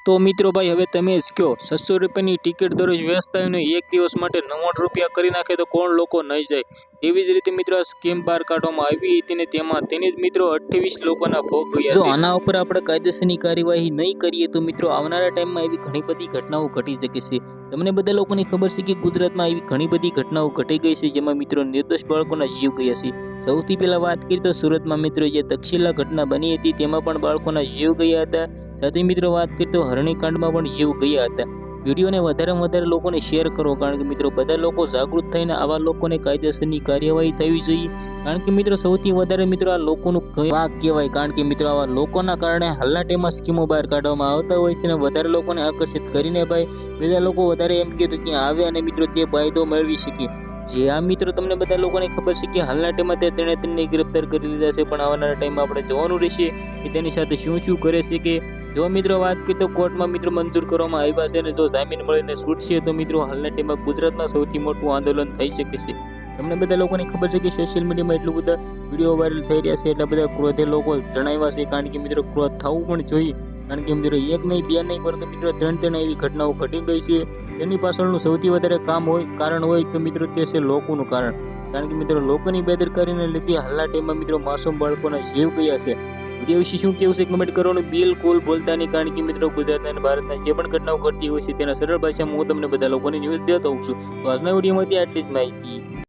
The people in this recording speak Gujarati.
તો મિત્રો ભાઈ હવે તમે જ કહો, 600 રૂપિયાની ટિકિટ દરરોજ વ્યવસ્થાઓને એક દિવસ માટે 99 રૂપિયા કરી નાખે તો કોણ લોકો નહીં જાય? એવી જ રીતે મિત્રો આ સ્કીમ બહાર કાઢવામાં આવી હતી ને તેમાં તેની જ મિત્રો 28 લોકોના ભોગ ગયા છે. જો આના ઉપર આપણે કાયદેસરની કાર્યવાહી નહીં કરીએ તો મિત્રો આવનારા ટાઈમમાં એવી ઘણી બધી ઘટનાઓ ઘટી શકે છે. તમને બધા લોકોને ખબર છે કે ગુજરાતમાં એવી ઘણી બધી ઘટનાઓ ઘટી ગઈ છે જેમાં મિત્રો નિર્દોષ બાળકોના જીવ ગયા છે. સૌથી પહેલા વાત કરીએ તો સુરતમાં મિત્રો જે તક્ષશિલા ઘટના બની હતી તેમાં પણ બાળકોના જીવ ગયા હતા. સાથે મિત્રો વાત કરીએ તો હરણીકાંડમાં પણ જીવ ગયા હતા. વિડીયોને વધારેમાં વધારે લોકોને શેર કરો, કારણ કે મિત્રો બધા લોકો જાગૃત થઈને આવા લોકોને કાયદેસરની કાર્યવાહી થવી જોઈએ. કારણ કે મિત્રો સૌથી વધારે મિત્રો આ લોકોનું વાંક કહેવાય, કારણ કે મિત્રો આવા લોકોના કારણે હાલના ટાઈમમાં સ્કીમો બહાર કાઢવામાં આવતા હોય છે અને વધારે લોકોને આકર્ષિત કરીને ભાઈ બધા લોકો વધારે એમ કે ત્યાં આવે અને મિત્રો તે ફાયદો મેળવી શકે. જે આ મિત્રો તમને બધા લોકોને ખબર છે કે હાલના ટાઈમમાં તેને ગ્રેપ્તાર કરી લીધા છે, પણ આવનારા ટાઈમમાં આપણે જોવાનું રહેશે કે તેની સાથે શું શું કરે છે. કે જો મિત્રો વાત કરીએ તો કોર્ટમાં મિત્રો મંજૂર કરવામાં આવ્યા છે અને જો જામીન મળીને છૂટશે તો મિત્રો હાલના ટાઈમમાં ગુજરાતમાં સૌથી મોટું આંદોલન થઈ શકે છે. તમને બધા લોકોને ખબર છે કે સોશિયલ મીડિયામાં એટલું બધા વિડીયો વાયરલ થઈ રહ્યા છે, એટલા બધા ક્રોધે લોકો જણાવ્યા છે, કારણ કે મિત્રો ક્રોધ થવું પણ જોઈએ. કારણ કે મિત્રો એક નહીં બે નહીં પરંતુ મિત્રો ત્રણ એવી ઘટનાઓ ઘટી ગઈ છે. તેની પાછળનું સૌથી વધારે કારણ હોય તો મિત્રો તે છે લોકોનું કારણ. કારણ કે મિત્રો લોકોની બેદરકારીને લીધે હાલના ટાઈમમાં મિત્રો માસૂમ બાળકોના જીવ ગયા છે. વિડીયો વિશે શું કેવું છે કમેન્ટ કરવાનું બિલકુલ ભૂલતા નહીં, કારણ કે મિત્રો ગુજરાતના અને ભારતના જે પણ ઘટનાઓ ઘટતી હોય છે તેના સરળ ભાષામાં હું તમને બધા લોકોને ન્યૂઝ દેતો હોઉં છું. તો આજના વિડીયોમાંથી આટલી જ માહિતી.